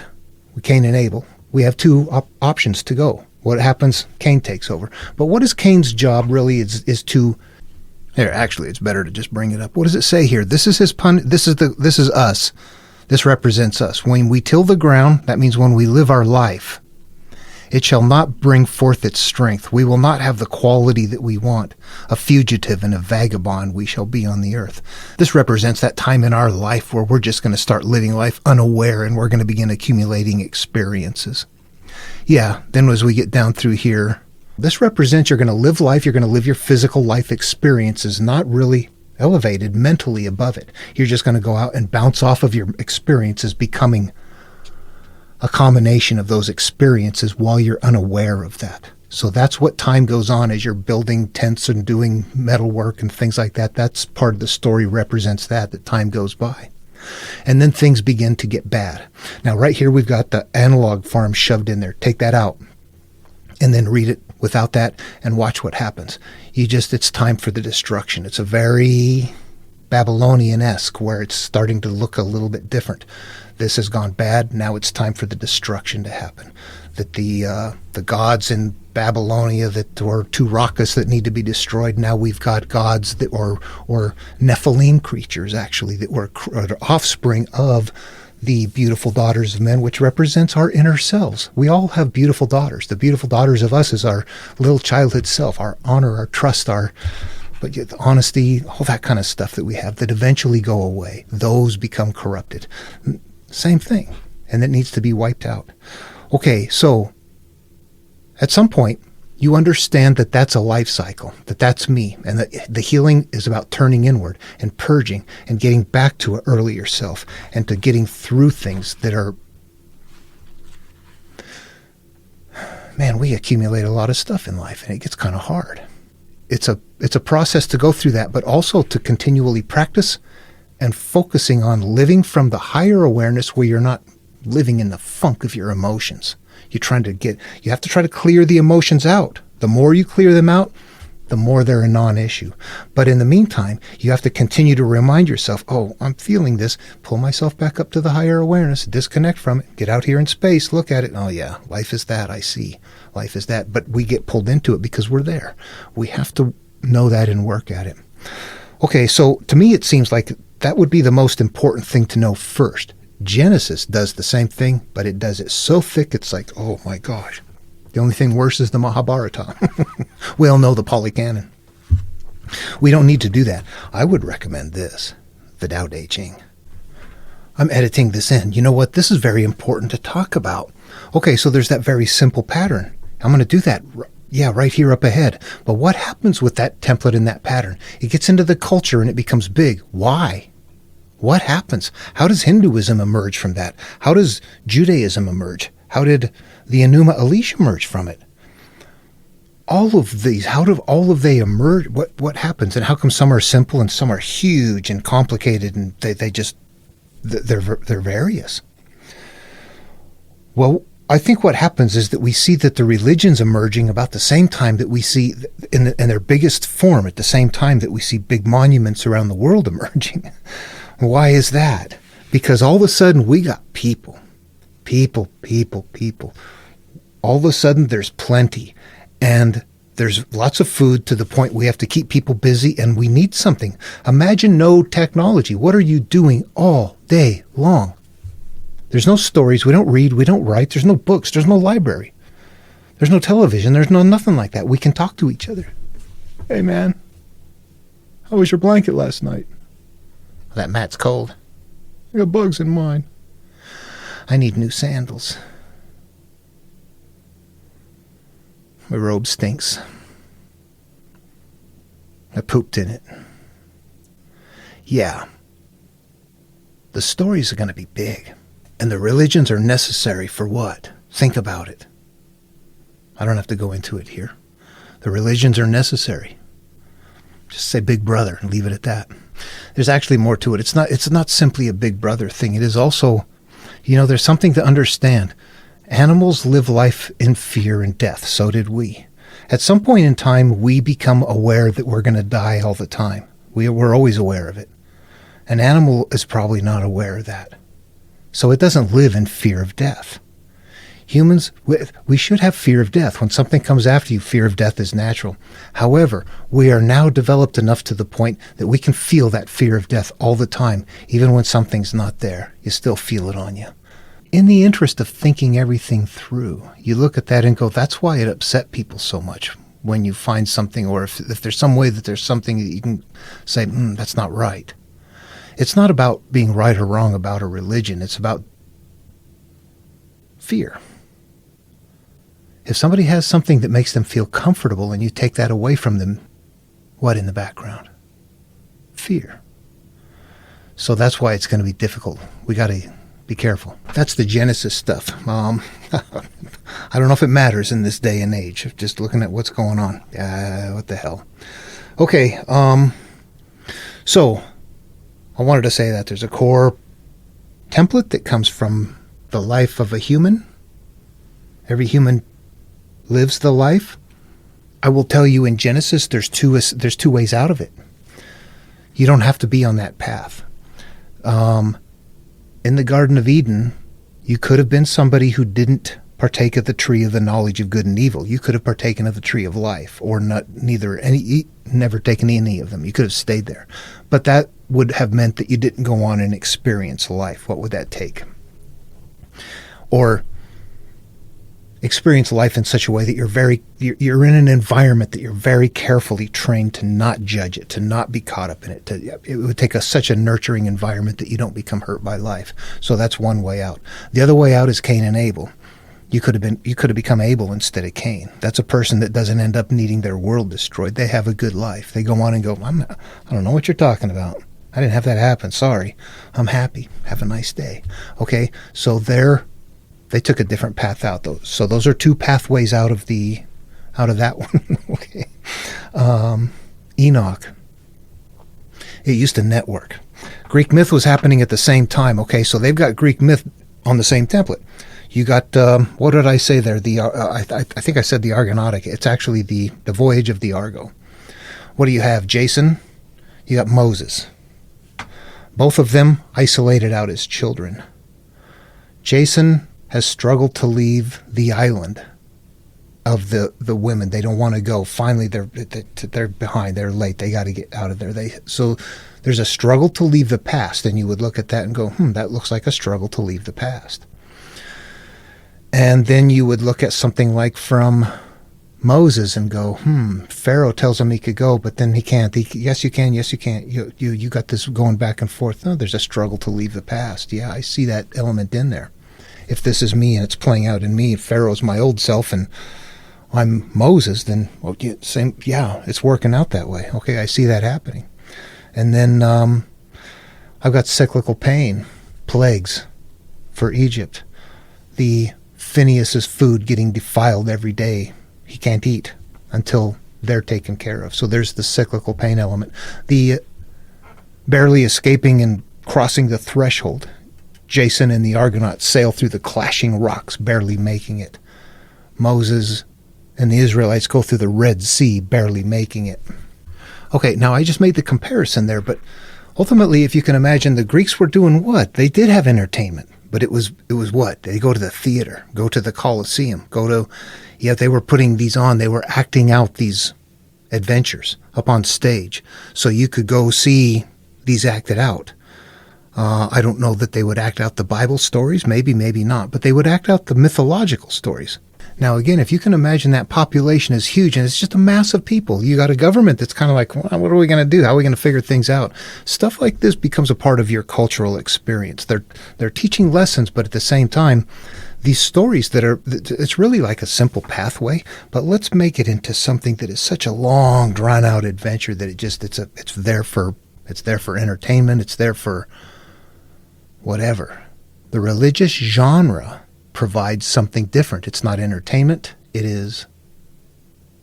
Cain and Abel. We have 2 options to go. What happens? Cain takes over. But what is Cain's job really is to... Here, actually, it's better to just bring it up. What does it say here? This is his pun. This is us. This represents us. When we till the ground, that means when we live our life, it shall not bring forth its strength. We will not have the quality that we want. A fugitive and a vagabond we shall be on the earth. This represents that time in our life where we're just going to start living life unaware, and we're going to begin accumulating experiences. Yeah, then as we get down through here, this represents you're going to live life, you're going to live your physical life experiences, not really elevated mentally above it. You're just going to go out and bounce off of your experiences, becoming a combination of those experiences while you're unaware of that. So that's what time goes on as you're building tents and doing metal work and things like that. That's part of the story, represents that time goes by. And then things begin to get bad. Now, right here, we've got the analog farm shoved in there. Take that out and then read it without that and watch what happens. It's time for the destruction. It's a very Babylonian-esque where it's starting to look a little bit different. This has gone bad. Now it's time for the destruction to happen. That the gods in Babylonia that were too raucous that need to be destroyed. Now we've got gods that or Nephilim creatures actually that were offspring of the beautiful daughters of men, which represents our inner selves. We all have beautiful daughters. The beautiful daughters of us is our little childhood self, our honor, our trust, but the honesty, all that kind of stuff that we have that eventually go away. Those become corrupted. Same thing. And that needs to be wiped out. Okay, so at some point, you understand that that's a life cycle, that's me, and that the healing is about turning inward and purging and getting back to an earlier self and to getting through things that are... Man, we accumulate a lot of stuff in life, and it gets kind of hard. It's a process to go through that, but also to continually practice and focusing on living from the higher awareness where you're not living in the funk of your emotions. You have to try to clear the emotions out. The more you clear them out, the more they're a non-issue. But in the meantime, you have to continue to remind yourself, oh, I'm feeling this. Pull myself back up to the higher awareness, disconnect from it, get out here in space, look at it. Oh yeah, life is that, I see. Life is that. But we get pulled into it because we're there. We have to know that and work at it. Okay, so to me it seems like that would be the most important thing to know first. Genesis does the same thing, but it does it so thick it's like, oh my gosh. The only thing worse is the Mahabharata. We all know the Polycanon. We don't need to do that. I would recommend this, the Tao Te Ching. I'm editing this in. You know what? This is very important to talk about. Okay, so there's that very simple pattern. I'm going to do that, right here up ahead. But what happens with that template and that pattern? It gets into the culture and it becomes big. Why? What happens? How does Hinduism emerge from that? How does Judaism emerge? How did the Enuma Elish emerge from it? All of these, how do all of they emerge? What happens? And how come some are simple and some are huge and complicated and they're various? Well, I think what happens is that we see that the religions emerging about the same time that we see in their biggest form, at the same time that we see big monuments around the world emerging. Why is that? Because all of a sudden we got people. All of a sudden there's plenty, and there's lots of food to the point we have to keep people busy, and we need something. Imagine no technology. What are you doing all day long? There's no stories. We don't read. We don't write. There's no books. There's no library. There's no television. There's no nothing like that. We can talk to each other. Hey, man. How was your blanket last night? That mat's cold. I got bugs in mine. I need new sandals. My robe stinks. I pooped in it. Yeah. The stories are going to be big. And the religions are necessary for what? Think about it. I don't have to go into it here. The religions are necessary. Just say Big Brother and leave it at that. There's actually more to it. It's not simply a Big Brother thing. It is also, there's something to understand. Animals live life in fear and death. So did we. At some point in time, we become aware that we're going to die all the time. We're always aware of it. An animal is probably not aware of that. So it doesn't live in fear of death. Humans, we should have fear of death. When something comes after you, fear of death is natural. However, we are now developed enough to the point that we can feel that fear of death all the time. Even when something's not there, you still feel it on you. In the interest of thinking everything through, you look at that and go, that's why it upset people so much when you find something, or if there's some way that there's something that you can say, that's not right. It's not about being right or wrong about a religion. It's about fear. If somebody has something that makes them feel comfortable and you take that away from them, what in the background? Fear. So that's why it's going to be difficult. We got to be careful. That's the Genesis stuff. I don't know if it matters in this day and age. Just looking at what's going on. What the hell? Okay. So I wanted to say that there's a core template that comes from the life of a human. Every human lives the life. I will tell you, in Genesis, there's two ways out of it. You don't have to be on that path. In the Garden of Eden, you could have been somebody who didn't partake of the tree of the knowledge of good and evil. You could have partaken of the tree of life, or never taken any of them. You could have stayed there. But that would have meant that you didn't go on and experience life. What would that take? Or experience life in such a way that you're in an environment that you're very carefully trained to not judge it, to not be caught up in it. It would take such a nurturing environment that you don't become hurt by life. So that's one way out. The other way out is Cain and Abel. You could have become Abel instead of Cain. That's a person that doesn't end up needing their world destroyed. They have a good life. They go on and go, I don't know what you're talking about. I didn't have that happen. Sorry. I'm happy. Have a nice day. Okay, so they took a different path out. So those are two pathways out of that one. Okay. Enoch. It used to network. Greek myth was happening at the same time. Okay, so they've got Greek myth on the same template. You got, what did I say there? I think I said the Argonautic. It's actually the voyage of the Argo. What do you have? Jason? You got Moses. Both of them isolated out as children. Jason has struggled to leave the island of the women. They don't want to go. Finally, they're behind. They're late. They got to get out of there. So There's a struggle to leave the past, and you would look at that and go, that looks like a struggle to leave the past. And then you would look at something like from Moses and go, Pharaoh tells him he could go, but then he can't. Yes, you can. Yes, you can't. You got this going back and forth. No, there's a struggle to leave the past. Yeah, I see that element in there. If this is me and it's playing out in me, if Pharaoh's my old self and I'm Moses, then it's working out that way. Okay, I see that happening. And then I've got cyclical pain, plagues for Egypt. The Phineas's food getting defiled every day. He can't eat until they're taken care of. So there's the cyclical pain element. The barely escaping and crossing the threshold. Jason and the Argonauts sail through the clashing rocks, barely making it. Moses and the Israelites go through the Red Sea, barely making it. Okay, now I just made the comparison there, but ultimately, if you can imagine, the Greeks were doing what? They did have entertainment, but it was what? They go to the theater, go to the Colosseum, they were putting these on. They were acting out these adventures up on stage, so you could go see these acted out. I don't know that they would act out the Bible stories, maybe not, but they would act out the mythological stories. Now, again, if you can imagine that population is huge and it's just a mass of people, you got a government that's kind of like, well, what are we going to do? How are we going to figure things out? Stuff like this becomes a part of your cultural experience. They're teaching lessons, but at the same time, these stories it's really like a simple pathway, but let's make it into something that is such a long, drawn-out adventure that it's there for entertainment, it's there for whatever. The religious genre provides something different. It's not entertainment. It is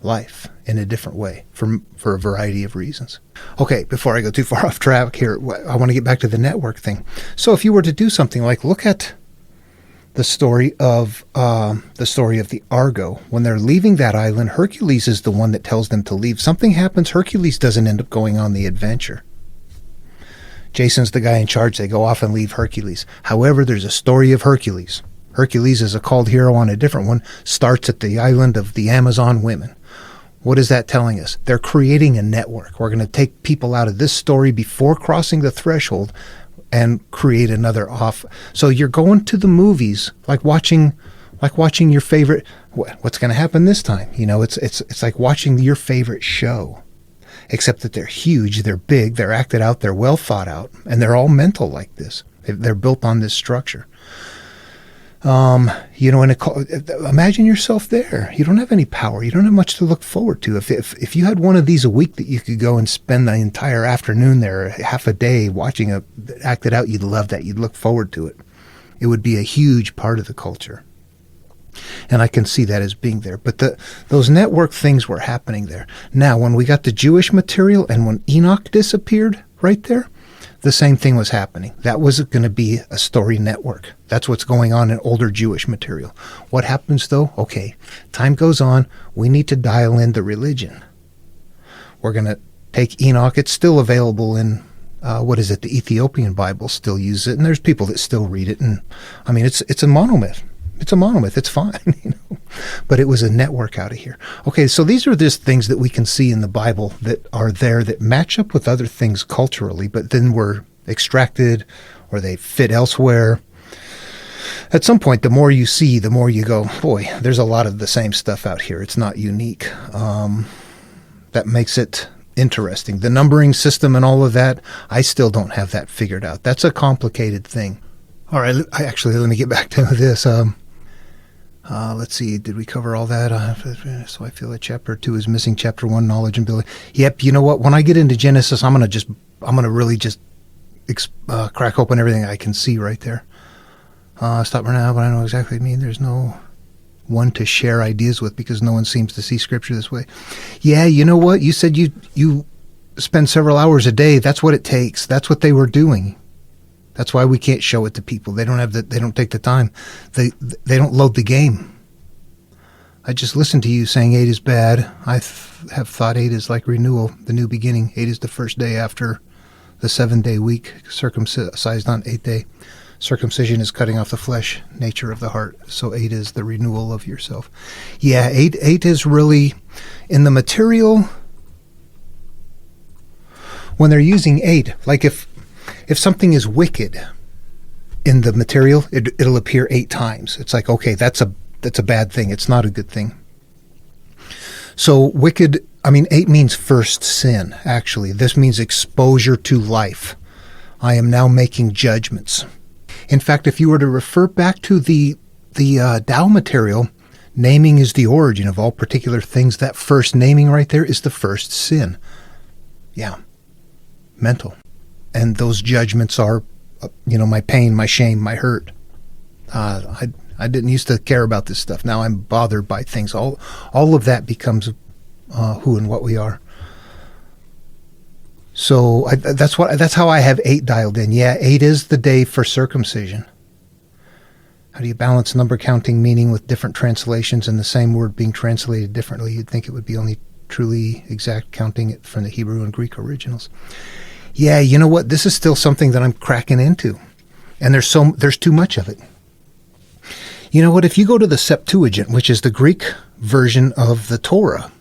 life in a different way for a variety of reasons. Okay, before I go too far off track here, I want to get back to the network thing. So if you were to do something like look at the story of the Argo. When they're leaving that island, Hercules is the one that tells them to leave. Something happens. Hercules doesn't end up going on the adventure. Jason's the guy in charge. They go off and leave Hercules. However, there's a story of Hercules. Hercules is a called hero on a different one, starts at the island of the Amazon women. What is that telling us? They're creating a network. We're going to take people out of this story before crossing the threshold and create another off. So you're going to the movies like watching your favorite. What's going to happen this time? It's like watching your favorite show, except that they're huge, they're big, they're acted out, they're well thought out, and they're all mental like this. They're built on this structure. Imagine yourself there. You don't have any power. You don't have much to look forward to. If you had one of these a week that you could go and spend the entire afternoon there, half a day watching acted out, you'd love that. You'd look forward to it. It would be a huge part of the culture. And I can see that as being there. But those network things were happening there. Now, when we got the Jewish material and when Enoch disappeared right there, the same thing was happening. That was going to be a story network. That's what's going on in older Jewish material. What happens, though? Okay, time goes on. We need to dial in the religion. We're going to take Enoch. It's still available in, the Ethiopian Bible still uses it, and there's people that still read it. And I mean, it's a monomyth. It's a monomyth. It's fine, But it was a network out of here. Okay, so these are just things that we can see in the Bible that are there that match up with other things culturally, but then were extracted or they fit elsewhere. At some point, the more you see, the more you go, boy, there's a lot of the same stuff out here. It's not unique. That makes it interesting. The numbering system and all of that, I still don't have that figured out. That's a complicated thing. All right, let me get back to this. Let's see, did we cover all that? So I feel that chapter 2 is missing chapter 1, knowledge and ability. Yep, you know what? When I get into Genesis, I'm gonna really just crack open everything I can see right there. Stop right now, but I know exactly what I mean. There's no one to share ideas with because no one seems to see Scripture this way. Yeah, you know what? You said you spend several hours a day. That's what it takes. That's what they were doing. That's why we can't show it to people. They don't take the time. They don't load the game. I just listened to you saying 8 is bad. I have thought 8 is like renewal, the new beginning. 8 is the first day after the 7-day week, circumcised on 8th day. Circumcision is cutting off the flesh, nature of the heart. So 8 is the renewal of yourself. Yeah, 8 is really in the material. when they're using 8, like if something is wicked in the material, it'll appear 8 times. It's like, okay, that's a bad thing. It's not a good thing. So wicked, 8 means first sin, actually. This means exposure to life. I am now making judgments. In fact, if you were to refer back to the Tao material, naming is the origin of all particular things. That first naming right there is the first sin. Yeah. Mental. And those judgments are, my pain, my shame, my hurt. I didn't used to care about this stuff. Now I'm bothered by things. All of that becomes who and what we are. So that's how I have 8 dialed in. Yeah, 8 is the day for circumcision. How do you balance number counting meaning with different translations and the same word being translated differently? You'd think it would be only truly exact counting it from the Hebrew and Greek originals. Yeah, you know what? This is still something that I'm cracking into. And there's too much of it. You know what? If you go to the Septuagint, which is the Greek version of the Torah,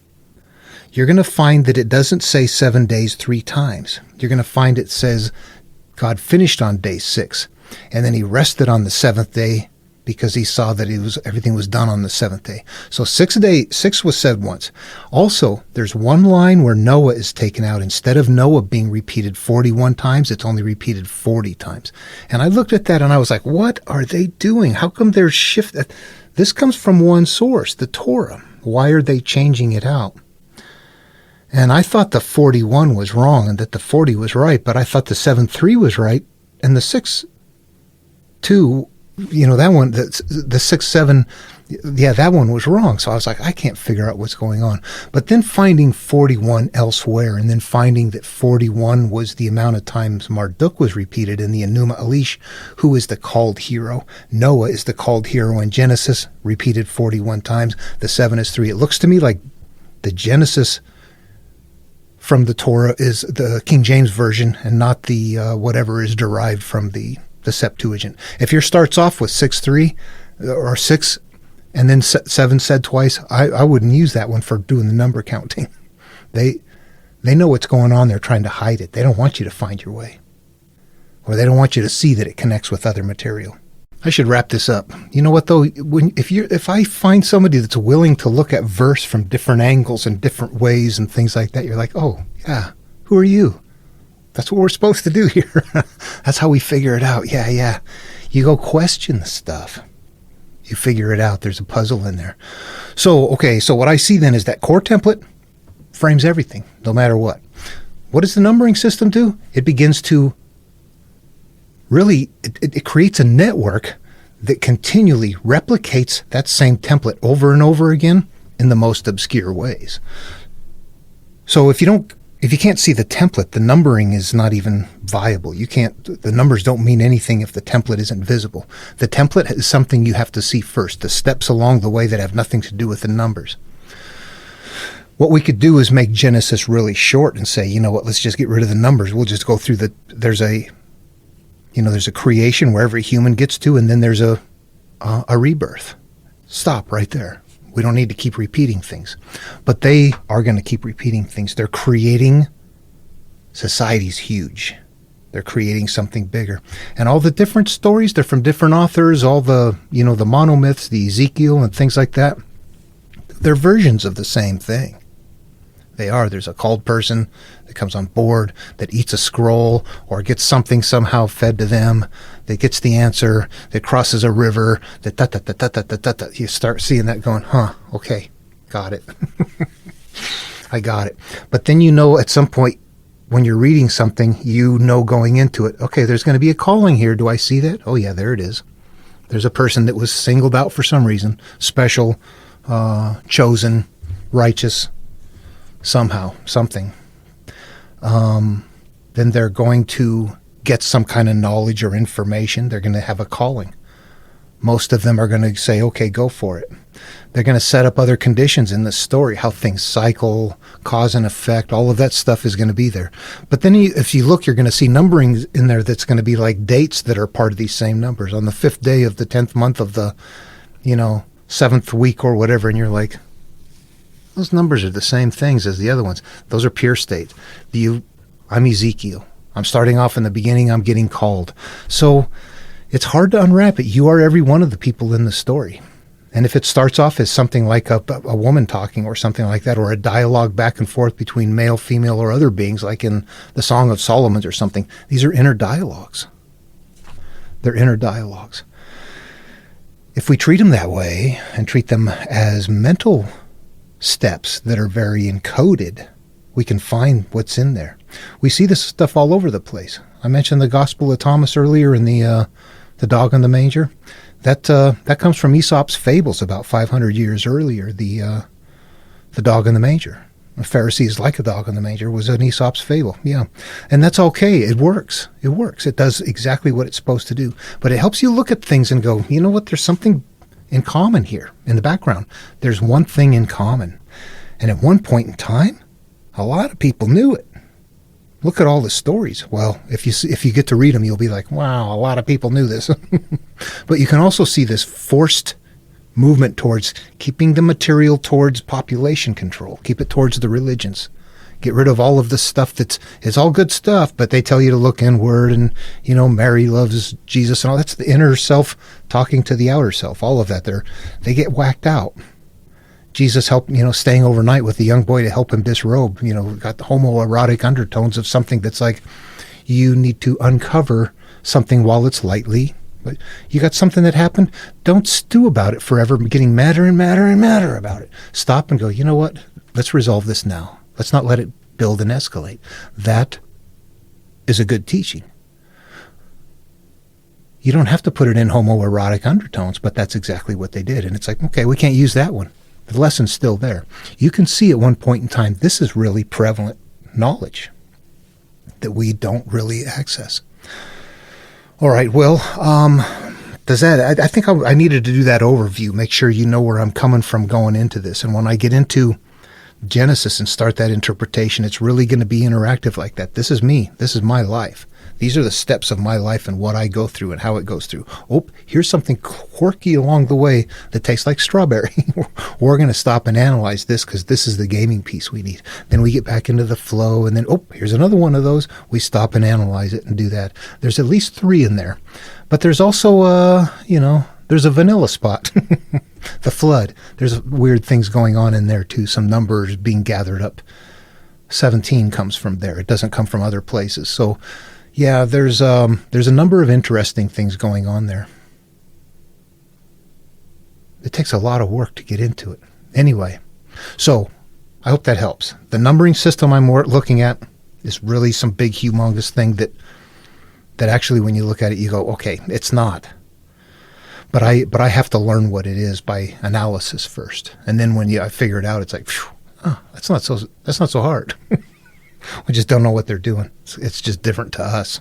you're going to find that it doesn't say 7 days 3 times. You're going to find it says God finished on day 6, and then he rested on the 7th day because he saw that everything was done on the 7th day. So 6 was said once. Also, there's one line where Noah is taken out. Instead of Noah being repeated 41 times, it's only repeated 40 times. And I looked at that and I was like, what are they doing? How come they're shifting? This comes from one source, the Torah. Why are they changing it out? And I thought the 41 was wrong and that the 40 was right, but I thought the 7-3 was right and the 6-2, that one, the 6-7, yeah, that one was wrong. So I was like, I can't figure out what's going on. But then finding 41 elsewhere and then finding that 41 was the amount of times Marduk was repeated in the Enuma Elish, who is the called hero. Noah is the called hero in Genesis, repeated 41 times. The 7 is 3. It looks to me like the Genesis from the Torah is the King James Version and not the whatever is derived from the Septuagint. If yours starts off with 6-3 or 6 and then 7 said twice, I wouldn't use that one for doing the number counting. They know what's going on. They're trying to hide it. They don't want you to find your way. Or they don't want you to see that it connects with other material. I should wrap this up. You know what though? If I find somebody that's willing to look at verse from different angles and different ways and things like that, you're like, oh yeah, who are you? That's what we're supposed to do here. That's how we figure it out. Yeah. You go question the stuff. You figure it out. There's a puzzle in there. So what I see then is that core template frames everything, no matter what. What does the numbering system do? It begins to really, it creates a network that continually replicates that same template over and over again in the most obscure ways. So if you can't see the template, the numbering is not even viable. The numbers don't mean anything if the template isn't visible. The template is something you have to see first, the steps along the way that have nothing to do with the numbers. What we could do is make Genesis really short and say, you know what, let's just get rid of the numbers. We'll just go through there's a creation where every human gets to, and then there's a rebirth. Stop right there. We don't need to keep repeating things. But they are going to keep repeating things. They're creating, society's huge. They're creating something bigger. And all the different stories, they're from different authors, all the monomyths, the Ezekiel and things like that. They're versions of the same thing. They are. There's a called person that comes on board, that eats a scroll or gets something somehow fed to them, that gets the answer, that crosses a river, that You start seeing that going, okay, got it. I got it. But then at some point when you're reading something, going into it, okay, there's going to be a calling here. Do I see that? Oh yeah, there it is. There's a person that was singled out for some reason, special, chosen, righteous, somehow, something. Then they're going to get some kind of knowledge or information. They're going to have a calling. Most of them are going to say, okay, go for it. They're going to set up other conditions in the story, how things cycle, cause and effect, all of that stuff is going to be there. But then if you look, you're going to see numbering in there that's going to be like dates that are part of these same numbers. On the 5th day of the 10th month of the, 7th week or whatever, and you're like, those numbers are the same things as the other ones. Those are pure states. I'm Ezekiel. I'm starting off in the beginning. I'm getting called. So it's hard to unwrap it. You are every one of the people in the story. And if it starts off as something like a woman talking or something like that, or a dialogue back and forth between male, female, or other beings, like in the Song of Solomon or something, these are inner dialogues. They're inner dialogues. If we treat them that way and treat them as mental steps that are very encoded, we can find what's in there. We see this stuff all over the place. I mentioned the Gospel of Thomas earlier in the dog in the manger. That comes from Aesop's fables about 500 years earlier. The dog in the manger. The Pharisee is like a dog in the manger was an Aesop's fable. Yeah, and that's okay. It works. It works. It does exactly what it's supposed to do. But it helps you look at things and go, you know what? There's something in common here in the background. There's one thing in common, and at one point in time, a lot of people knew it. Look at all the stories. Well, if you get to read them, you'll be like, wow, a lot of people knew this. But you can also see this forced movement towards keeping the material towards population control. Keep it towards the religions. Get rid of all of the stuff it's all good stuff, but they tell you to look inward and, Mary loves Jesus and all. That's the inner self talking to the outer self. All of that, they get whacked out. Jesus helped, staying overnight with the young boy to help him disrobe, got the homoerotic undertones of something that's like, you need to uncover something while it's lightly. But you got something that happened, don't stew about it forever, getting madder and madder and madder about it. Stop and go, you know what? Let's resolve this now. Let's not let it build and escalate. That is a good teaching. You don't have to put it in homoerotic undertones, but that's exactly what they did. And it's like, okay, we can't use that one. The lesson's still there. You can see at one point in time, this is really prevalent knowledge that we don't really access. All right, well, I think I needed to do that overview, make sure you know where I'm coming from going into this. And when I get into Genesis and start that interpretation, it's really going to be interactive like that. This is me. This is my life. These are the steps of my life and what I go through and how it goes through. Oh, here's something quirky along the way that tastes like strawberry. We're going to stop and analyze this because this is the gaming piece we need. Then we get back into the flow, and then, here's another one of those. We stop and analyze it and do that. There's at least 3 in there. But there's also, there's a vanilla spot. The flood. There's weird things going on in there, too. Some numbers being gathered up. 17 comes from there. It doesn't come from other places. So, yeah, there's a number of interesting things going on there. It takes a lot of work to get into it. Anyway, so I hope that helps. The numbering system I'm looking at is really some big, humongous thing that actually, when you look at it, you go, okay, it's not. But I have to learn what it is by analysis first, and then when I figure it out, it's like, that's not so hard. We just don't know what they're doing. It's just different to us.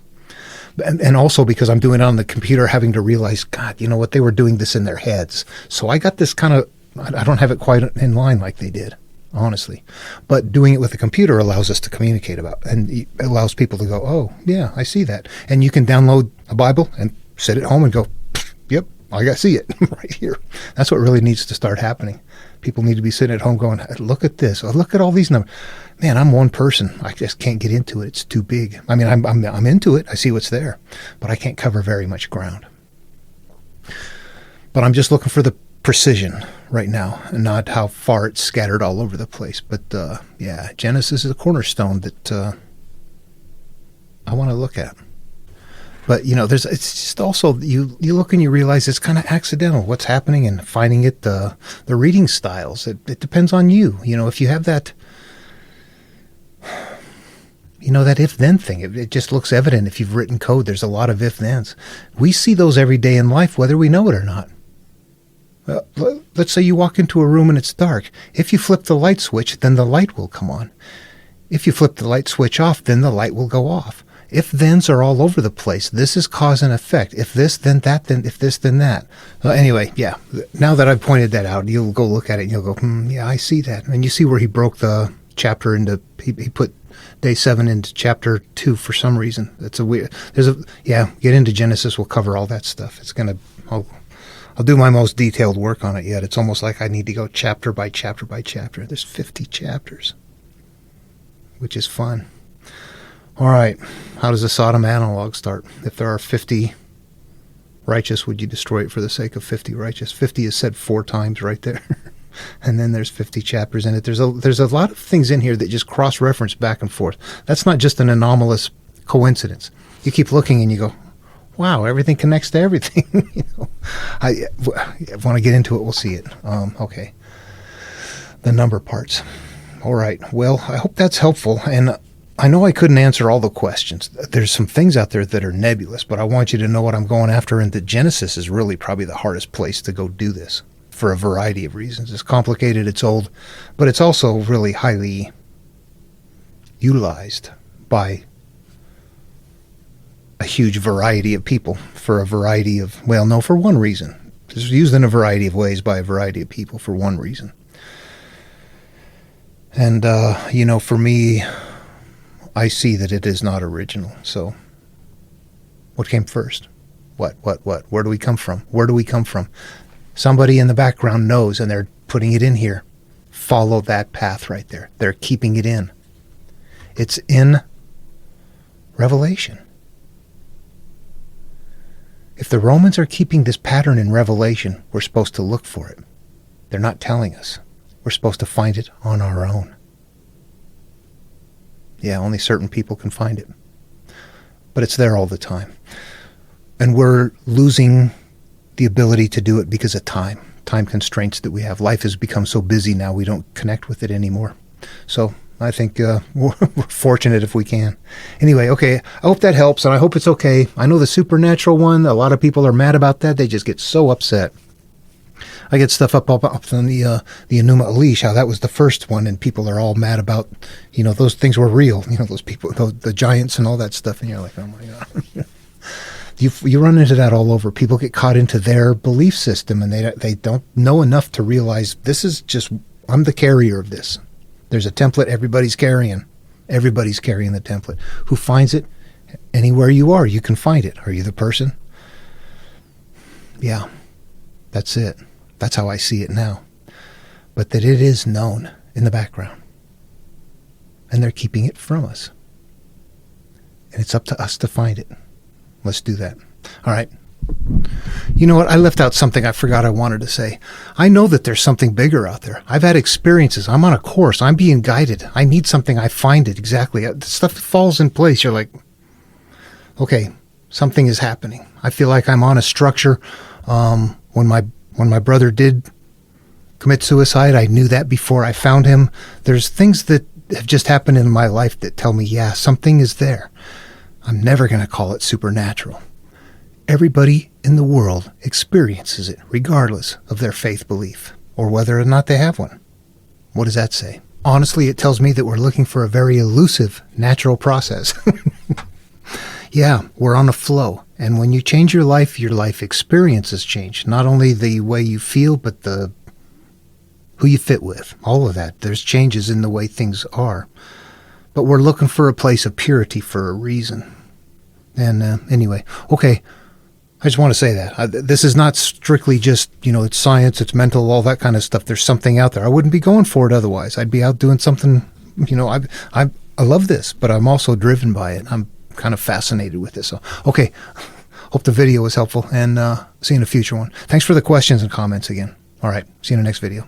And also because I'm doing it on the computer, having to realize, God, you know what, they were doing this in their heads. So I got this kind of, I don't have it quite in line like they did, honestly. But doing it with the computer allows us to communicate about, and it allows people to go, oh, yeah, I see that. And you can download a Bible and sit at home and go, yep, I see it right here. That's what really needs to start happening. People need to be sitting at home going, look at this. Oh, look at all these numbers. Man, I'm one person. I just can't get into it. It's too big. I mean, I'm into it. I see what's there, but I can't cover very much ground. But I'm just looking for the precision right now and not how far it's scattered all over the place. But yeah, Genesis is a cornerstone that I want to look at. But, it's just also, you look and you realize it's kind of accidental what's happening and finding it, the reading styles. It depends on you. If you have that, that if-then thing, it just looks evident if you've written code. There's a lot of if-thens. We see those every day in life, whether we know it or not. Let's say you walk into a room and it's dark. If you flip the light switch, then the light will come on. If you flip the light switch off, then the light will go off. If-thens are all over the place. This is cause and effect. If this, then that, then if this, then that. Anyway, yeah, now that I've pointed that out, you'll go look at it and you'll go, yeah, I see that. And you see where he broke the chapter into, he put day 7 into chapter 2 for some reason. That's a weird, get into Genesis, we'll cover all that stuff. I'll do my most detailed work on it yet. It's almost like I need to go chapter by chapter by chapter. There's 50 chapters, which is fun. All right. How does the Sodom analog start? If there are 50 righteous, would you destroy it for the sake of 50 righteous? 50 is said 4 times right there. And then there's 50 chapters in it. There's a lot of things in here that just cross-reference back and forth. That's not just an anomalous coincidence. You keep looking and you go, wow, everything connects to everything. I want to get into it. We'll see it. Okay. The number parts. All right. Well, I hope that's helpful. And I know I couldn't answer all the questions. There's some things out there that are nebulous, but I want you to know what I'm going after, and that Genesis is really probably the hardest place to go do this for a variety of reasons. It's complicated, it's old, but it's also really highly utilized by a huge variety of people for a variety of, well, no, for one reason. It's used in a variety of ways by a variety of people for one reason. And, for me, I see that it is not original. So what came first? What? Where do we come from? Where do we come from? Somebody in the background knows, and they're putting it in here. Follow that path right there. They're keeping it in. It's in Revelation. If the Romans are keeping this pattern in Revelation, we're supposed to look for it. They're not telling us. We're supposed to find it on our own. Yeah, only certain people can find it. But it's there all the time. And we're losing the ability to do it because of time constraints that we have. Life has become so busy now we don't connect with it anymore. So I think we're fortunate if we can. Anyway, okay, I hope that helps, and I hope it's okay. I know the supernatural one, a lot of people are mad about that. They just get so upset. I get stuff up on the Enuma Elish, how that was the first one, and people are all mad about, those things were real. Those people, the giants and all that stuff, and you're like, oh my God. You run into that all over. People get caught into their belief system, and they don't know enough to realize this is just, I'm the carrier of this. There's a template everybody's carrying. Everybody's carrying the template. Who finds it? Anywhere you are, you can find it. Are you the person? Yeah, that's it. That's how I see it now. But that it is known in the background. And they're keeping it from us. And it's up to us to find it. Let's do that. All right. You know what? I left out something I forgot I wanted to say. I know that there's something bigger out there. I've had experiences. I'm on a course. I'm being guided. I need something. I find it exactly. The stuff falls in place. You're like, okay, something is happening. I feel like I'm on a structure. When my brother did commit suicide, I knew that before I found him. There's things that have just happened in my life that tell me, yeah, something is there. I'm never going to call it supernatural. Everybody in the world experiences it, regardless of their faith belief, or whether or not they have one. What does that say? Honestly, it tells me that we're looking for a very elusive natural process. Yeah, we're on a flow. And when you change your life experiences change. Not only the way you feel, but who you fit with. All of that. There's changes in the way things are. But we're looking for a place of purity for a reason. And anyway, okay, I just want to say that. This is not strictly just, it's science, it's mental, all that kind of stuff. There's something out there. I wouldn't be going for it otherwise. I'd be out doing something, I love this, but I'm also driven by it. I'm kind of fascinated with this. So, okay, hope the video was helpful, and see you in a future one. Thanks for the questions and comments again. All right, see you in the next video.